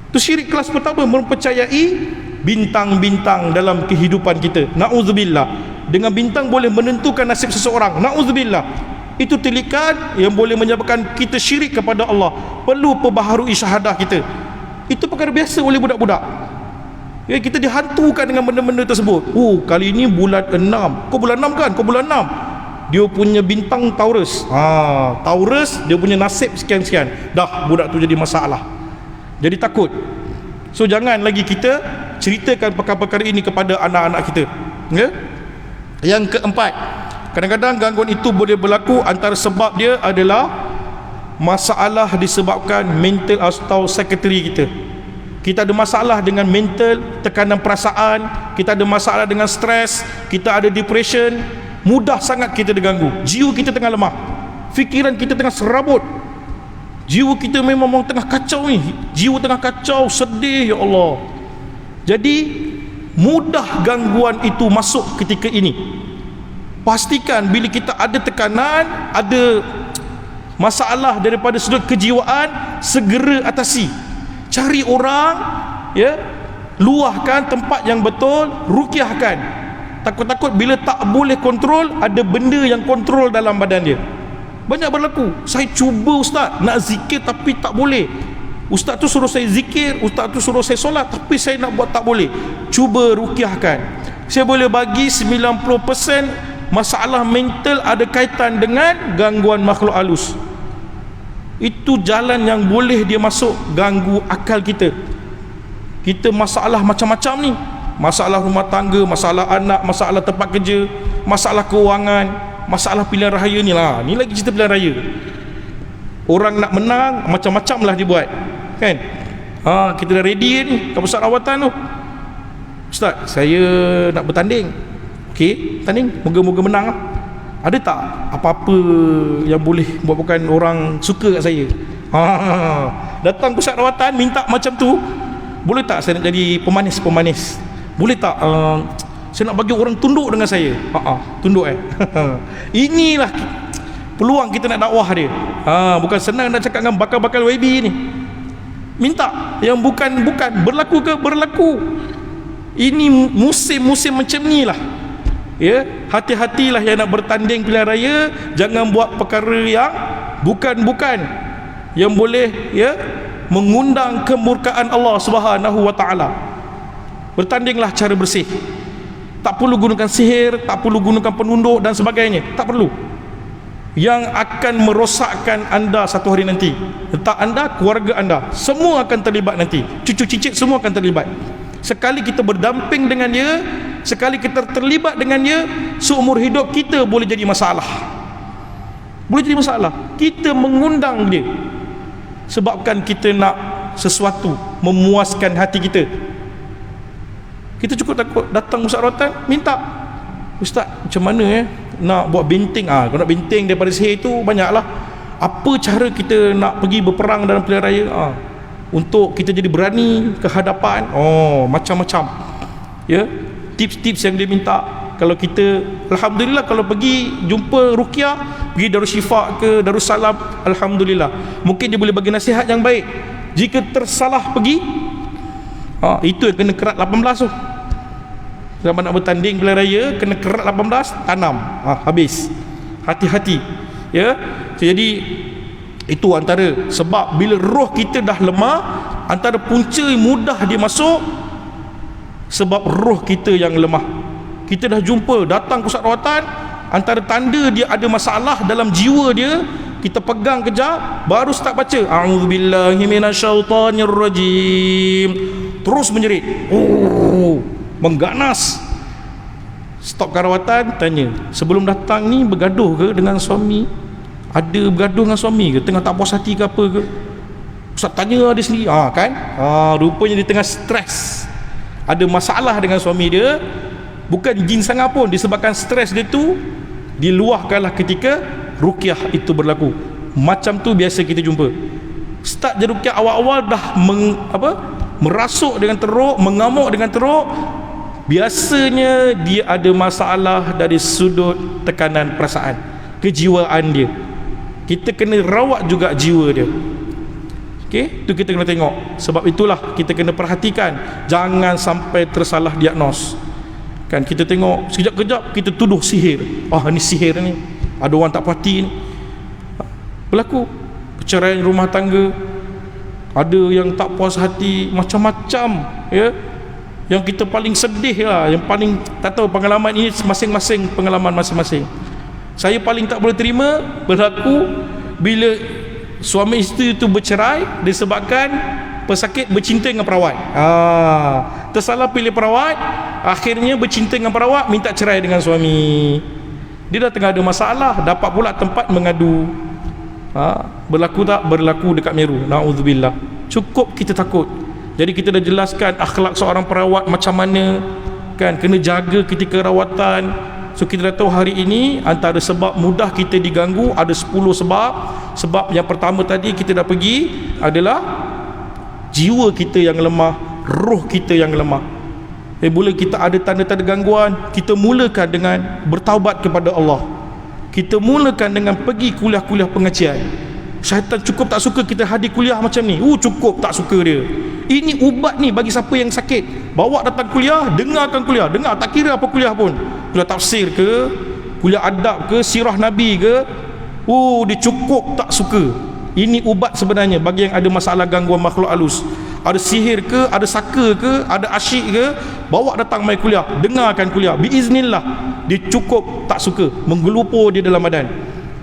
Itu syirik kelas pertama, mempercayai bintang-bintang dalam kehidupan kita. Na'udzubillah. Dengan bintang boleh menentukan nasib seseorang. Na'udzubillah. Itu tilikan yang boleh menyebabkan kita syirik kepada Allah. Perlu perbaharui syahadah kita. Itu perkara biasa oleh budak-budak. Ya, kita dihantukan dengan benda-benda tersebut. Kali ini bulan 6. Kau bulan 6 kan? Kau bulan 6. Dia punya bintang Taurus. Taurus, dia punya nasib sekian-sekian. Dah, budak tu jadi masalah. Jadi takut. So jangan lagi kita ceritakan perkara-perkara ini kepada anak-anak kita. Ya? Yang keempat, kadang-kadang gangguan itu boleh berlaku, antara sebab dia adalah masalah disebabkan mental atau psikologi kita. Kita ada masalah dengan mental, tekanan perasaan, kita ada masalah dengan stres, kita ada depression, mudah sangat kita diganggu. Jiwa kita tengah lemah, fikiran kita tengah serabut, jiwa kita memang tengah kacau ni, jiwa tengah kacau, sedih, ya Allah. Jadi mudah gangguan itu masuk ketika ini. Pastikan bila kita ada tekanan, ada masalah daripada sudut kejiwaan, segera atasi. Cari orang, ya, luahkan tempat yang betul, ruqyahkan. Takut-takut bila tak boleh kontrol, ada benda yang kontrol dalam badan dia. Banyak berlaku. Saya cuba ustaz nak zikir tapi tak boleh. Ustaz tu suruh saya zikir, ustaz tu suruh saya solat, tapi saya nak buat tak boleh. Cuba ruqyahkan. Saya boleh bagi 90% masalah mental ada kaitan dengan gangguan makhluk halus. Itu jalan yang boleh dia masuk ganggu akal kita. Kita masalah macam-macam ni, masalah rumah tangga, masalah anak, masalah tempat kerja, masalah keuangan, masalah pilihan raya ni lah. Ni lagi cerita pilihan raya. Orang nak menang macam-macam lah dibuat, kan? Kita dah ready ni ke pusat rawatan tu. Ustaz, saya nak bertanding. Okey, tanding, moga-moga menang lah. Ada tak apa-apa yang boleh buatkan orang suka kat saya? Datang pusat rawatan minta macam tu. Boleh tak saya nak jadi pemanis? Boleh tak saya nak bagi orang tunduk dengan saya? Tunduk Inilah peluang kita nak dakwah dia. Bukan senang nak cakap dengan bakal-bakal YB ni. Minta yang bukan berlaku ke berlaku. Ini musim-musim macam ni lah. Ya, hati-hatilah yang nak bertanding pilihan raya, jangan buat perkara yang bukan-bukan, yang boleh mengundang kemurkaan Allah Subhanahu wa taala. Bertandinglah cara bersih. Tak perlu gunakan sihir, tak perlu gunakan penunduk dan sebagainya, tak perlu. Yang akan merosakkan anda satu hari nanti. Tak anda, keluarga anda, semua akan terlibat nanti. Cucu cicit semua akan terlibat. Sekali kita berdamping dengan dia, sekali kita terlibat dengan dia, seumur hidup kita boleh jadi masalah. Boleh jadi masalah. Kita mengundang dia sebabkan kita nak sesuatu memuaskan hati kita. Kita cukup takut datang pusat rawatan, minta, Ustaz, macam mana nak buat benteng? Kalau nak benteng daripada sihir tu banyaklah. Apa cara kita nak pergi berperang dalam pilihan raya? Untuk kita jadi berani ke hadapan, macam-macam. Ya, tips-tips yang dia minta. Kalau kita, alhamdulillah, kalau pergi jumpa ruqyah, pergi Darushifa ke Darussalam, alhamdulillah, mungkin dia boleh bagi nasihat yang baik. Jika tersalah pergi, itu yang kena kerat 18 tu. Zaman nak bertanding pilihan raya, kena kerat 18, tanam, habis. Hati-hati. Ya, jadi itu antara sebab bila roh kita dah lemah, antara punca mudah dia masuk sebab roh kita yang lemah. Kita dah jumpa, datang pusat rawatan, antara tanda dia ada masalah dalam jiwa dia, kita pegang kejap, baru start baca a'udzubillahi minasyaitonirrajim, terus menjerit, mengganas. Stopkan rawatan, tanya, sebelum datang ni bergaduh ke dengan suami? Ada bergaduh dengan suami ke? Tengah tak puas hati ke apa ke? Ustaz tanya dia sendiri, kan? Rupanya dia tengah stres, ada masalah dengan suami dia. Bukan jin sangat pun, disebabkan stres dia tu diluahkanlah ketika ruqyah itu berlaku. Macam tu biasa kita jumpa. Start je ruqyah awal-awal dah merasuk dengan teruk, mengamuk dengan teruk. Biasanya dia ada masalah dari sudut tekanan perasaan, kejiwaan dia. Kita kena rawat juga jiwa dia. Okey, tu kita kena tengok. Sebab itulah kita kena perhatikan, jangan sampai tersalah diagnos. Kan kita tengok sekejap-kejap kita tuduh sihir. Ni sihir ni. Ada orang tak puas ni. Berlaku perceraian rumah tangga. Ada yang tak puas hati, macam-macam, ya. Yang kita paling sedih lah, yang paling tak tahu, pengalaman ini masing-masing pengalaman masing-masing. Saya paling tak boleh terima berlaku bila suami isteri itu bercerai disebabkan pesakit bercinta dengan perawat. Tersalah pilih perawat, akhirnya bercinta dengan perawat, minta cerai dengan suami. Dia dah tengah ada masalah, dapat pula tempat mengadu. Berlaku tak? Berlaku dekat Meru. Na'udzubillah. Cukup kita takut. Jadi kita dah jelaskan akhlak seorang perawat macam mana, kan, kena jaga ketika rawatan. So kita dah tahu hari ini antara sebab mudah kita diganggu ada 10 sebab. Sebab yang pertama tadi kita dah pergi adalah jiwa kita yang lemah, roh kita yang lemah. Bila kita ada tanda-tanda gangguan, kita mulakan dengan bertaubat kepada Allah. Kita mulakan dengan pergi kuliah-kuliah pengajian. Syaitan cukup tak suka kita hadir kuliah macam ni. Cukup tak suka dia. Ini ubat ni bagi siapa yang sakit. Bawa datang kuliah, dengarkan kuliah. Dengar, tak kira apa kuliah pun. Kuliah tafsir ke, kuliah adab ke, sirah Nabi ke. Dia cukup tak suka. Ini ubat sebenarnya bagi yang ada masalah gangguan makhluk halus. ada sihir ke, ada saka ke, ada asyik ke, bawa datang mai kuliah, dengarkan kuliah biiznillah. Dia cukup tak suka, menggelupur di dalam badan.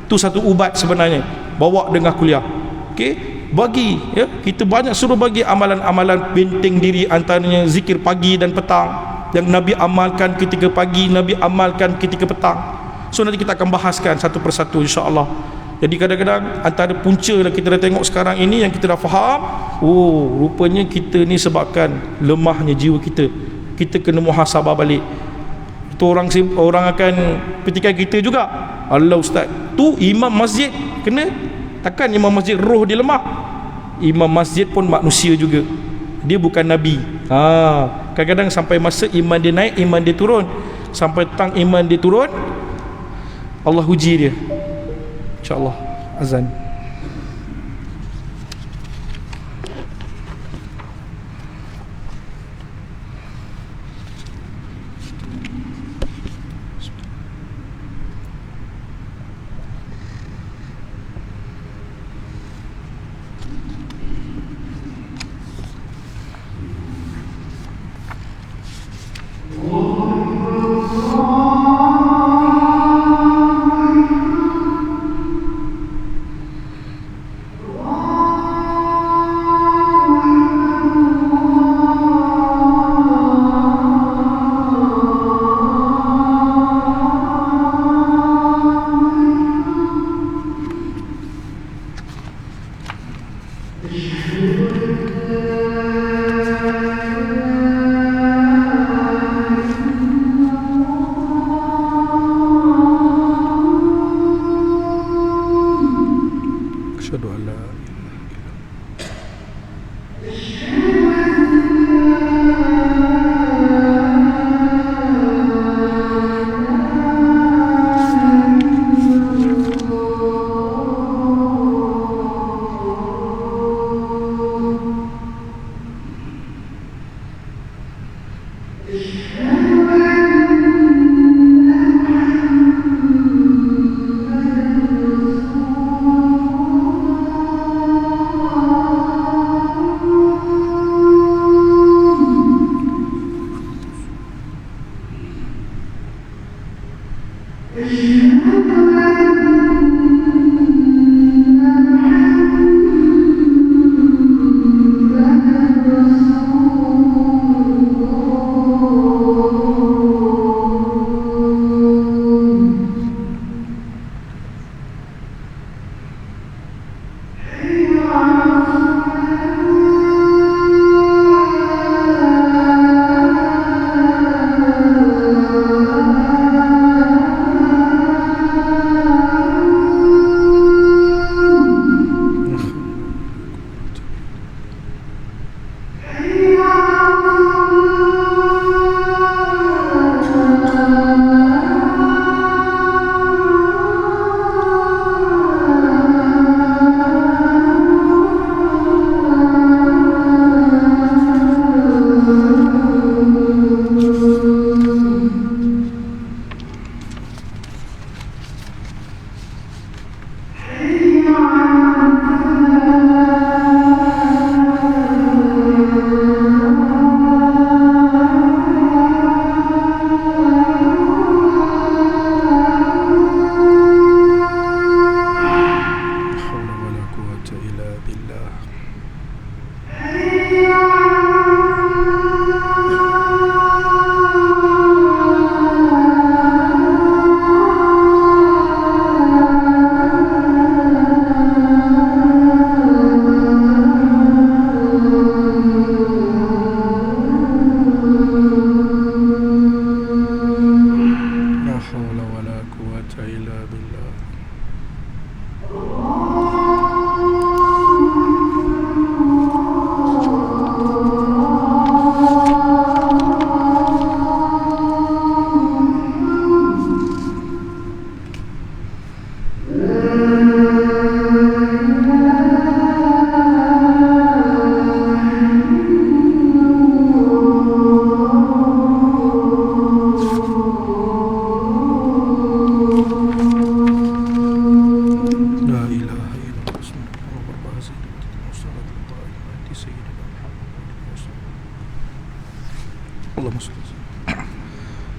Tu satu ubat sebenarnya, bawa dengar kuliah. Okey, bagi ya, kita banyak suruh bagi amalan-amalan benteng diri, antaranya zikir pagi dan petang yang Nabi amalkan ketika pagi, Nabi amalkan ketika petang. So nanti kita akan bahaskan satu persatu insya-Allah. Jadi kadang-kadang antara punca yang kita dah tengok sekarang ini, yang kita dah faham, oh rupanya kita ni sebabkan lemahnya jiwa kita, kita kena muhasabah balik. Itu orang akan petikai kita juga. Allah ustaz, tu imam masjid kena, takkan imam masjid roh dia lemah? Imam masjid pun manusia juga, dia bukan nabi. Kadang-kadang sampai masa iman dia naik, iman dia turun. Sampai tang iman dia turun, Allah uji dia. InsyaAllah. Azan. Asyhadu an la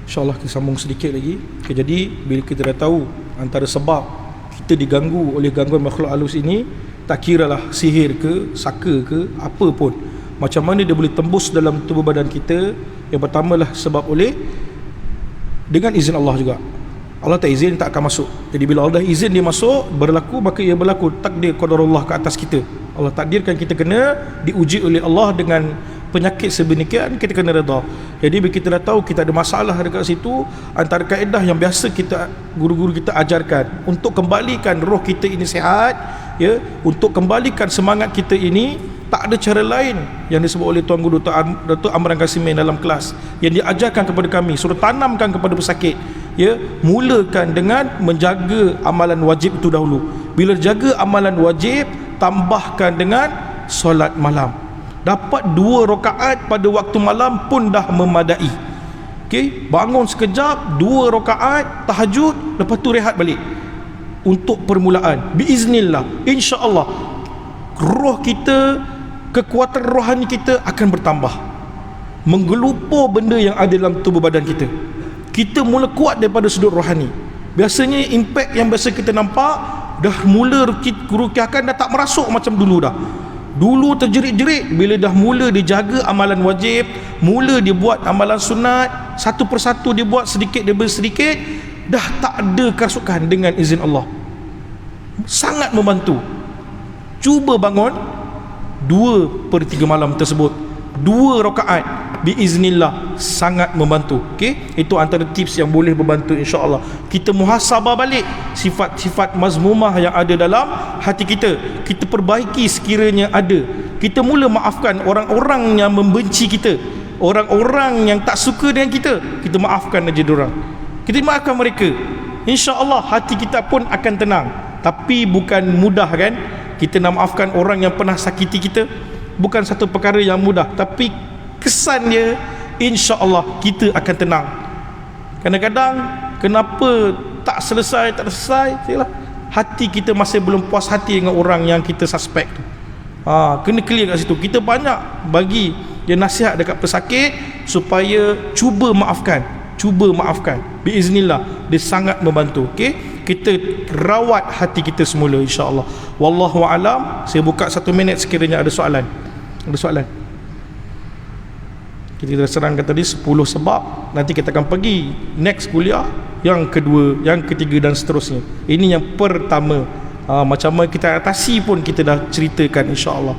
InsyaAllah kita sambung sedikit lagi. Okay, jadi bila kita dah tahu antara sebab kita diganggu oleh gangguan makhluk halus ini, tak kiralah sihir ke, saka ke, apa pun, macam mana dia boleh tembus dalam tubuh badan kita. Yang pertamalah sebab oleh dengan izin Allah juga. Allah tak izin, tak akan masuk. Jadi bila Allah izin dia masuk, berlaku, maka ia berlaku takdir qadarullah ke atas kita. Allah takdirkan kita kena diuji oleh Allah dengan penyakit sedemikian, kita kena redha. Jadi bila kita dah tahu kita ada masalah dekat situ, antara kaedah yang biasa kita, guru-guru kita ajarkan untuk kembalikan roh kita ini sihat, ya, untuk kembalikan semangat kita ini, tak ada cara lain yang disebut oleh Tuan Guru Datuk Amran Kasimin dalam kelas yang diajarkan kepada kami, suruh tanamkan kepada pesakit, ya, mulakan dengan menjaga amalan wajib itu dahulu. Bila jaga amalan wajib, tambahkan dengan solat malam. Dapat 2 rakaat pada waktu malam pun dah memadai. Okey, bangun sekejap 2 rakaat tahajud, lepas tu rehat balik untuk permulaan. Biiznillah, insya-Allah roh kita, kekuatan rohani kita akan bertambah, menggelupur benda yang ada dalam tubuh badan kita. Kita mula kuat daripada sudut rohani. Biasanya impact yang biasa kita nampak, dah mula kerukiakan dah tak merasuk macam dulu dah. Dulu terjerit-jerit, bila dah mula dijaga amalan wajib, mula dia buat amalan sunat, satu persatu dia buat sedikit demi sedikit, dah tak ada kerasukan dengan izin Allah. Sangat membantu. Cuba bangun 2/3 malam tersebut, 2 rakaat, biiznillah, sangat membantu. Okey, itu antara tips yang boleh membantu insya-Allah. Kita muhasabah balik sifat-sifat mazmumah yang ada dalam hati kita, kita perbaiki sekiranya ada. Kita mula maafkan orang-orang yang membenci kita, orang-orang yang tak suka dengan kita maafkan aja diorang. Kita maafkan mereka, insya-Allah hati kita pun akan tenang. Tapi bukan mudah kan, kita nak maafkan orang yang pernah sakiti kita, bukan satu perkara yang mudah, tapi kesannya insya-Allah kita akan tenang. Kadang-kadang kenapa tak selesai, yalah, hati kita masih belum puas hati dengan orang yang kita suspek tu. Kena clear kat situ. Kita banyak bagi dia nasihat dekat pesakit supaya cuba maafkan, biiznillah, dia sangat membantu. Okey, kita rawat hati kita semula insya-Allah. Wallahu alam. Saya buka 1 minit sekiranya ada soalan. Kita dah serangkan tadi 10 sebab. Nanti kita akan pergi next kuliah yang kedua, yang ketiga dan seterusnya. Ini yang pertama. Macam mana kita atasi pun kita dah ceritakan insya-Allah.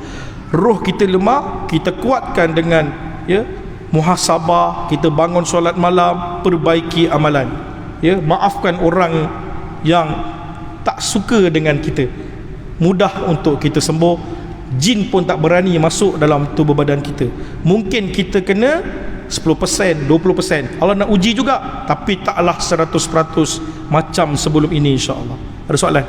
Roh kita lemah, kita kuatkan dengan, ya, muhasabah, kita bangun solat malam, perbaiki amalan, ya, maafkan orang yang tak suka dengan kita, mudah untuk kita sembuh. Jin pun tak berani masuk dalam tubuh badan kita. Mungkin kita kena 10%, 20%. Allah nak uji juga, tapi taklah 100% macam sebelum ini insya-Allah. Ada soalan?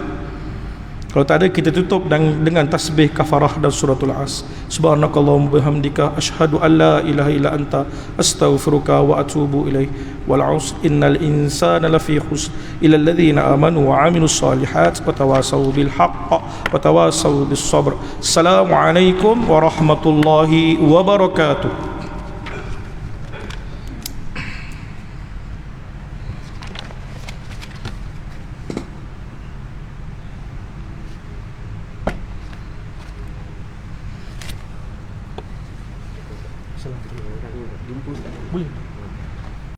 Kalau tak ada, kita tutup dengan tasbih kafarah dan suratul as. Subhanakallahumma bihamdika asyhadu an la ilaha illa anta astaghfiruka wa atubu ilaik. Wal 'asr innal insana lafi khusr illa alladhina amanu wa 'amilus solihat wa tawasaw bil haqq wa tawasaw bis sabr. Assalamualaikum warahmatullahi wabarakatuh.